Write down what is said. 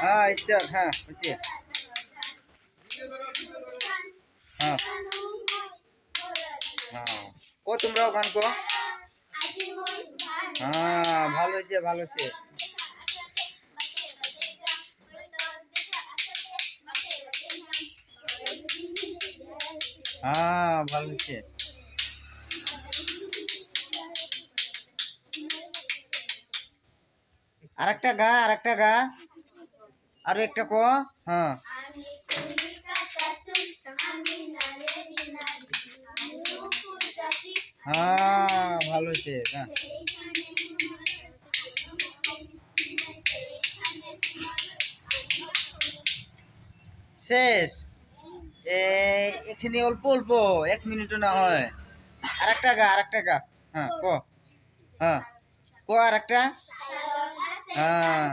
হ্যাঁ স্টার্ট, হ্যাঁ হচ্ছে। হ্যাঁ হ্যাঁ, কো তোমরাও গান কো। হ্যাঁ ভালো হয়েছে, ভালো হয়েছে। হ্যাঁ ভালো হয়েছে। আরেকটা গা, আরেকটা গা, আরো একটা কো। হ্যাঁ হ্যাঁ ভালো হয়েছে। হ্যাঁ শেষ। এখানে অল্প অল্প, 1 মিনিটও না হয়। আরেকটা গা, আরেকটা গা। হ্যাঁ ক। হ্যাঁ ক আরেকটা। হ্যাঁ